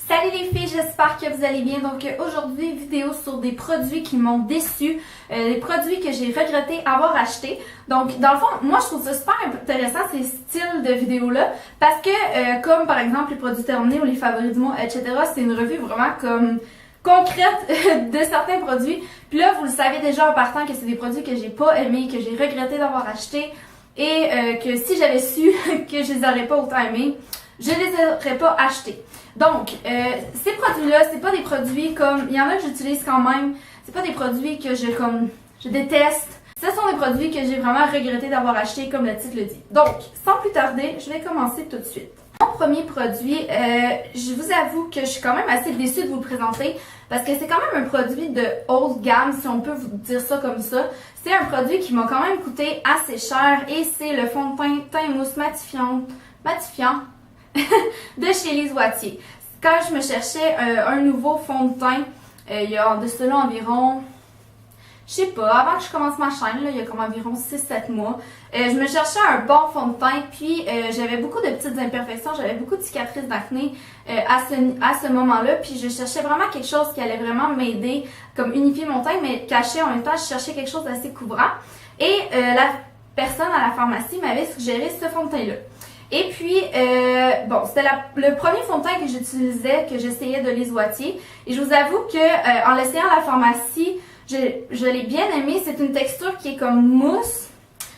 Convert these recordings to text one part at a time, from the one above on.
Salut les filles, j'espère que vous allez bien. Donc aujourd'hui, vidéo sur des produits qui m'ont déçu, des produits que j'ai regretté avoir achetés. Donc dans le fond, moi je trouve ça super intéressant ces styles de vidéos-là parce que comme par exemple les produits terminés ou les favoris du mois, etc., c'est une revue vraiment comme concrète de certains produits. Puis là, vous le savez déjà en partant que c'est des produits que j'ai pas aimés, que j'ai regretté d'avoir achetés et que si j'avais su que je les aurais pas autant aimés, je les aurais pas achetés. Donc, ces produits-là, c'est pas des produits comme... Il y en a que j'utilise quand même. C'est pas des produits que je déteste. Ce sont des produits que j'ai vraiment regretté d'avoir achetés, comme le titre le dit. Donc, sans plus tarder, je vais commencer tout de suite. Mon premier produit, je vous avoue que je suis quand même assez déçue de vous le présenter parce que c'est quand même un produit de haute gamme, si on peut vous dire ça comme ça. C'est un produit qui m'a quand même coûté assez cher et c'est le fond de teint mousse matifiant de chez Lise Wattier. Quand je me cherchais un nouveau fond de teint, il y a de cela environ, je sais pas, avant que je commence ma chaîne, là, il y a comme environ 6-7 mois, je me cherchais un bon fond de teint, puis j'avais beaucoup de petites imperfections, j'avais beaucoup de cicatrices d'acné à ce moment-là, puis je cherchais vraiment quelque chose qui allait vraiment m'aider, comme unifier mon teint, mais caché en même temps, je cherchais quelque chose d'assez couvrant. Et la personne à la pharmacie m'avait suggéré ce fond de teint-là. Et puis, bon, c'était le premier fond de teint que j'utilisais, que j'essayais de Lise Wattier. Et je vous avoue que en l'essayant à la pharmacie, je l'ai bien aimé. C'est une texture qui est comme mousse.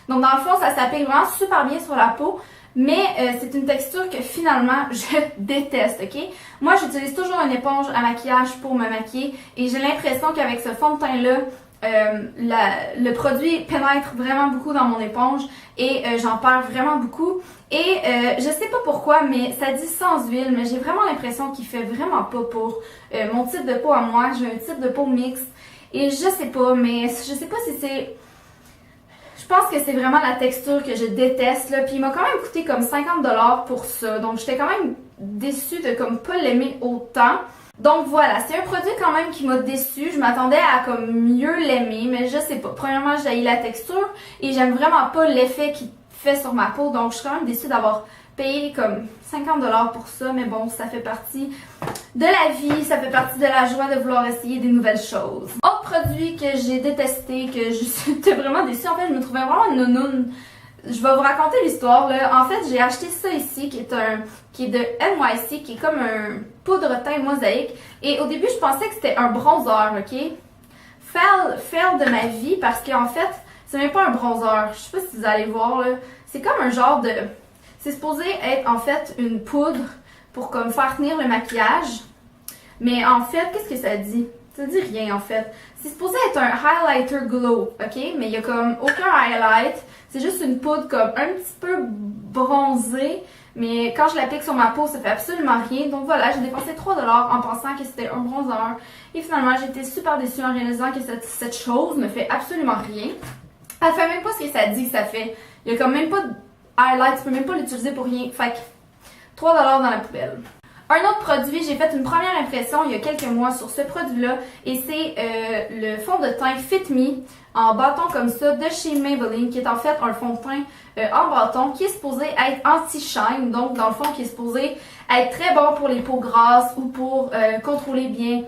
Donc, dans le fond, ça s'applique vraiment super bien sur la peau. Mais c'est une texture que finalement, je déteste, ok? Moi, j'utilise toujours une éponge à maquillage pour me maquiller. Et j'ai l'impression qu'avec ce fond de teint-là, le produit pénètre vraiment beaucoup dans mon éponge et j'en perds vraiment beaucoup et je sais pas pourquoi mais ça dit sans huile mais j'ai vraiment l'impression qu'il fait vraiment pas pour mon type de peau à moi. J'ai un type de peau mixte et je sais pas mais je sais pas si c'est... Je pense que c'est vraiment la texture que je déteste là, puis il m'a quand même coûté comme 50$ pour ça, donc j'étais quand même déçue de comme pas l'aimer autant. Donc voilà, c'est un produit quand même qui m'a déçue. Je m'attendais à comme mieux l'aimer, mais je sais pas. Premièrement, j'ai la texture et j'aime vraiment pas l'effet qu'il fait sur ma peau. Donc je suis quand même déçue d'avoir payé comme 50$ pour ça. Mais bon, ça fait partie de la vie, ça fait partie de la joie de vouloir essayer des nouvelles choses. Autre produit que j'ai détesté, que j'étais vraiment déçue. En fait, je me trouvais vraiment nounoune. Je vais vous raconter l'histoire là. En fait, j'ai acheté ça ici qui est de NYC, qui est comme un poudre teint mosaïque. Et au début, je pensais que c'était un bronzer, ok? Fail de ma vie parce qu'en fait, c'est même pas un bronzer. Je sais pas si vous allez voir là. C'est comme un genre de... C'est supposé être en fait une poudre pour comme faire tenir le maquillage. Mais en fait, qu'est-ce que ça dit? Ça dit rien en fait. C'est supposé être un highlighter glow, ok? Mais il y a comme aucun highlight. C'est juste une poudre comme un petit peu bronzée. Mais quand je l'applique sur ma peau, ça fait absolument rien. Donc voilà, j'ai dépensé 3$ en pensant que c'était un bronzer. Et finalement, j'ai été super déçue en réalisant que cette chose ne fait absolument rien. Elle fait même pas ce que ça dit que ça fait. Il y a comme même pas de highlight, tu peux même pas l'utiliser pour rien. Fait que 3$ dans la poubelle. Un autre produit, j'ai fait une première impression il y a quelques mois sur ce produit-là et c'est le fond de teint Fit Me en bâton comme ça de chez Maybelline qui est en fait un fond de teint en bâton qui est supposé être anti-shine, donc dans le fond qui est supposé être très bon pour les peaux grasses ou pour contrôler bien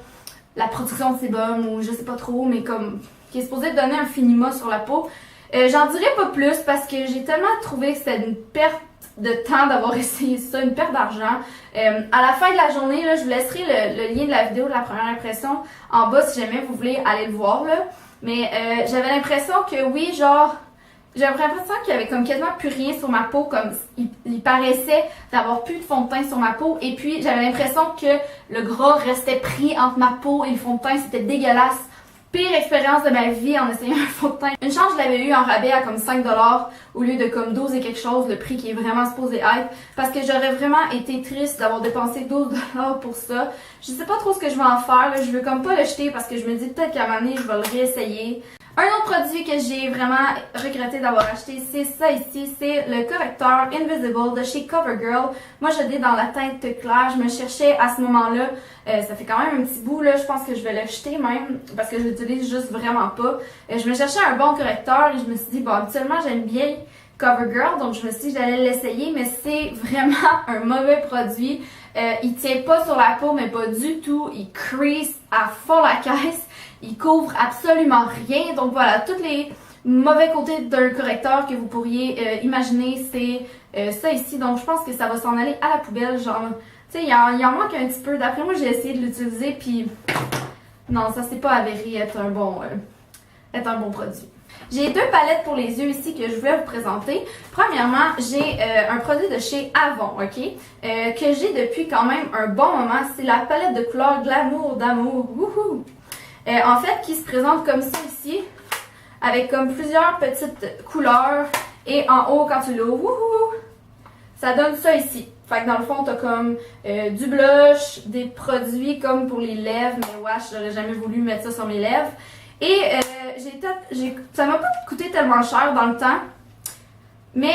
la production de sébum ou je sais pas trop, mais comme qui est supposé donner un finima sur la peau. J'en dirais pas plus parce que j'ai tellement trouvé que c'était une perte de temps d'avoir essayé ça, une perte d'argent. À la fin de la journée, là, je vous laisserai le lien de la vidéo de la première impression en bas si jamais vous voulez aller le voir. Là. Mais j'avais l'impression que oui, genre, j'avais l'impression qu'il y avait comme quasiment plus rien sur ma peau, comme il paraissait d'avoir plus de fond de teint sur ma peau. Et puis j'avais l'impression que le gras restait pris entre ma peau et le fond de teint, c'était dégueulasse. Pire expérience de ma vie en essayant un fond de teint. Une chance, je l'avais eu en rabais à comme 5$ au lieu de comme 12 et quelque chose, le prix qui est vraiment supposé être. Parce que j'aurais vraiment été triste d'avoir dépensé 12$ pour ça. Je sais pas trop ce que je vais en faire, là. Je veux comme pas le jeter parce que je me dis peut-être qu'à un moment donné, je vais le réessayer. Un autre produit que j'ai vraiment regretté d'avoir acheté, c'est ça ici, c'est le correcteur Invisible de chez CoverGirl. Moi, je l'ai dans la teinte claire, je me cherchais à ce moment-là, ça fait quand même un petit bout, là, je pense que je vais le jeter même, parce que je l'utilise juste vraiment pas. Je me cherchais un bon correcteur et je me suis dit, bon, habituellement, j'aime bien CoverGirl, donc je me suis dit que j'allais l'essayer, mais c'est vraiment un mauvais produit. Il tient pas sur la peau, mais pas du tout. Il crease à fond la caisse. Il couvre absolument rien. Donc voilà, tous les mauvais côtés d'un correcteur que vous pourriez imaginer, c'est ça ici. Donc je pense que ça va s'en aller à la poubelle. Genre, tu sais, il en manque un petit peu. D'après moi, j'ai essayé de l'utiliser, puis non, ça s'est pas avéré être un bon produit. J'ai deux palettes pour les yeux ici que je voulais vous présenter. Premièrement, j'ai un produit de chez Avon, ok? Que j'ai depuis quand même un bon moment. C'est la palette de couleurs Glamour d'amour. Wouhou! En fait, qui se présente comme ça ici, avec comme plusieurs petites couleurs. Et en haut, quand tu l'ouvres, wouhou! Ça donne ça ici. Fait que dans le fond, t'as comme du blush, des produits comme pour les lèvres. Mais wesh, j'aurais jamais voulu mettre ça sur mes lèvres. Et ça m'a pas coûté tellement cher dans le temps, mais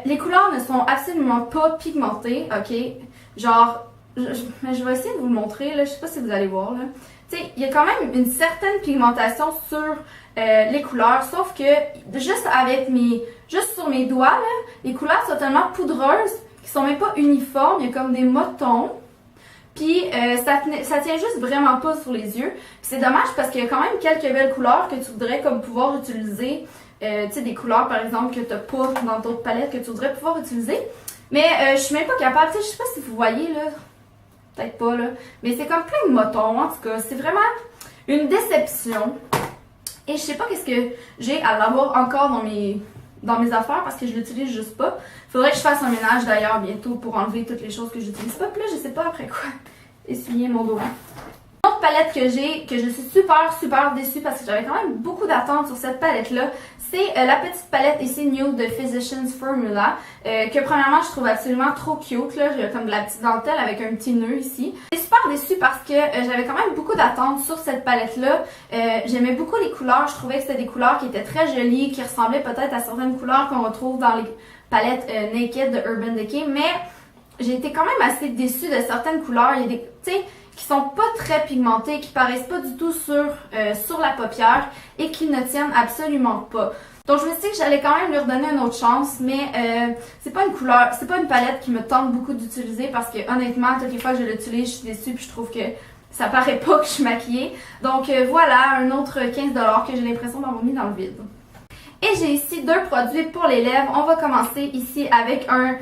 les couleurs ne sont absolument pas pigmentées, ok? Genre, je vais essayer de vous le montrer, là, je sais pas si vous allez voir, là. Tu sais, il y a quand même une certaine pigmentation sur les couleurs, sauf que juste sur mes doigts, là, les couleurs sont tellement poudreuses qu'ils sont même pas uniformes, il y a comme des motons. Puis ça tient juste vraiment pas sur les yeux. C'est dommage parce qu'il y a quand même quelques belles couleurs que tu voudrais comme pouvoir utiliser. Tu sais, des couleurs par exemple que tu n'as pas dans d'autres palettes que tu voudrais pouvoir utiliser. Mais je suis même pas capable. Tu sais, je sais pas si vous voyez là. Peut-être pas là. Mais c'est comme plein de motons en tout cas. C'est vraiment une déception. Et je sais pas qu'est-ce que j'ai à l'avoir encore dans mes affaires parce que je l'utilise juste pas. Faudrait que je fasse un ménage d'ailleurs bientôt pour enlever toutes les choses que j'utilise pas. Puis là, je sais pas après quoi essuyer mon dos. Une autre palette que j'ai, que je suis super déçue parce que j'avais quand même beaucoup d'attentes sur cette palette-là, c'est la petite palette ici Nude de Physicians Formula, que premièrement je trouve absolument trop cute, là, j'ai comme de la petite dentelle avec un petit nœud ici. Je suis super déçue parce que j'avais quand même beaucoup d'attentes sur cette palette-là. J'aimais beaucoup les couleurs, je trouvais que c'était des couleurs qui étaient très jolies, qui ressemblaient peut-être à certaines couleurs qu'on retrouve dans les palettes Naked de Urban Decay, mais j'ai été quand même assez déçue de certaines couleurs. Il y a des, tu sais, qui sont pas très pigmentées, qui paraissent pas du tout sur la paupière et qui ne tiennent absolument pas. Donc je me suis dit que j'allais quand même lui redonner une autre chance, mais c'est pas une palette qui me tente beaucoup d'utiliser parce que honnêtement, toutes les fois que je l'utilise, je suis déçue puis je trouve que ça paraît pas que je suis maquillée. Donc voilà, un autre 15$ que j'ai l'impression d'avoir mis dans le vide. Et j'ai ici deux produits pour les lèvres. On va commencer ici avec un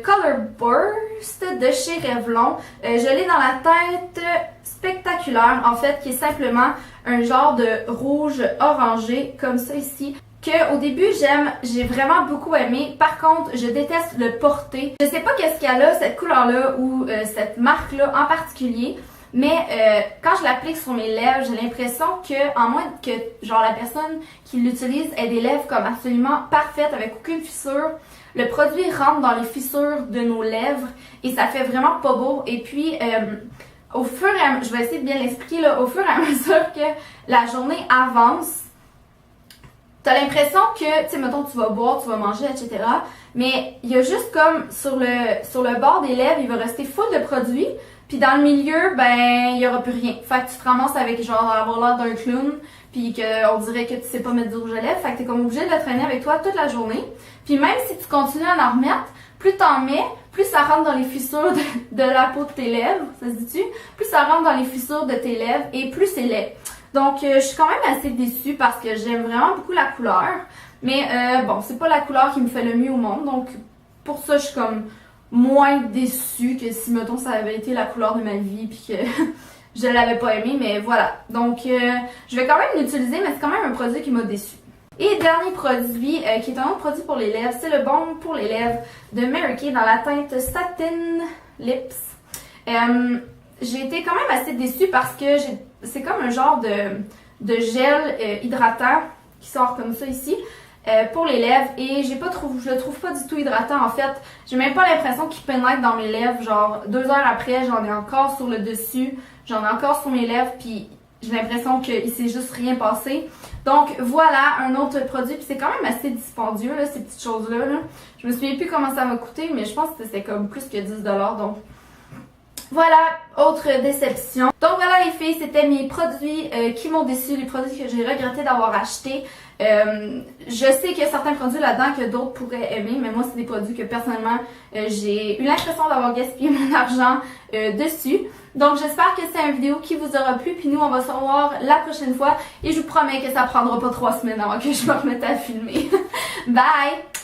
Color Burst de chez Revlon. Je l'ai dans la teinte spectaculaire, en fait, qui est simplement un genre de rouge orangé, comme ça ici. Que au début j'ai vraiment beaucoup aimé. Par contre, je déteste le porter. Je sais pas qu'est-ce qu'elle a, cette couleur-là ou cette marque-là en particulier. Mais quand je l'applique sur mes lèvres, j'ai l'impression que, en moins que genre la personne qui l'utilise ait des lèvres comme absolument parfaites avec aucune fissure, le produit rentre dans les fissures de nos lèvres et ça fait vraiment pas beau. Et puis au fur et à mesure, je vais essayer de bien l'expliquer là, au fur et à mesure que la journée avance, t'as l'impression que, tu sais, mettons, tu vas boire, tu vas manger, etc. Mais il y a juste comme sur le bord des lèvres, il va rester full de produits. Puis dans le milieu, ben, il y aura plus rien. Fait que tu te ramasses avec genre avoir l'air d'un clown, puis qu'on dirait que tu sais pas mettre du rouge à lèvres. Fait que t'es comme obligé de le traîner avec toi toute la journée. Puis même si tu continues à en remettre, plus t'en mets, plus ça rentre dans les fissures de la peau de tes lèvres, ça se dit-tu? Plus ça rentre dans les fissures de tes lèvres et plus c'est laid. Donc je suis quand même assez déçue parce que j'aime vraiment beaucoup la couleur. Mais bon, c'est pas la couleur qui me fait le mieux au monde. Donc pour ça, je suis comme moins déçue que si, mettons, ça avait été la couleur de ma vie puis que je l'avais pas aimé, mais voilà. Donc, je vais quand même l'utiliser, mais c'est quand même un produit qui m'a déçue. Et dernier produit, qui est un autre produit pour les lèvres, c'est le baume pour les lèvres de Mary Kay dans la teinte Satin Lips. J'ai été quand même assez déçue parce que c'est comme un genre de gel hydratant qui sort comme ça ici. Pour les lèvres et je le trouve pas du tout hydratant en fait. J'ai même pas l'impression qu'il pénètre dans mes lèvres. Genre 2 heures après, j'en ai encore sur le dessus, j'en ai encore sur mes lèvres puis j'ai l'impression qu'il s'est juste rien passé. Donc voilà un autre produit puis c'est quand même assez dispendieux là, ces petites choses-là. Là. Je me souviens plus comment ça m'a coûté mais je pense que c'était comme plus que 10$. Donc voilà, autre déception. Donc voilà les filles, c'était mes produits qui m'ont déçu, les produits que j'ai regretté d'avoir achetés. Je sais qu'il y a certains produits là-dedans que d'autres pourraient aimer, mais moi, c'est des produits que personnellement, j'ai eu l'impression d'avoir gaspillé mon argent dessus. Donc, j'espère que c'est une vidéo qui vous aura plu. Puis nous, on va se revoir la prochaine fois. Et je vous promets que ça prendra pas 3 semaines avant que je me remette à filmer. Bye!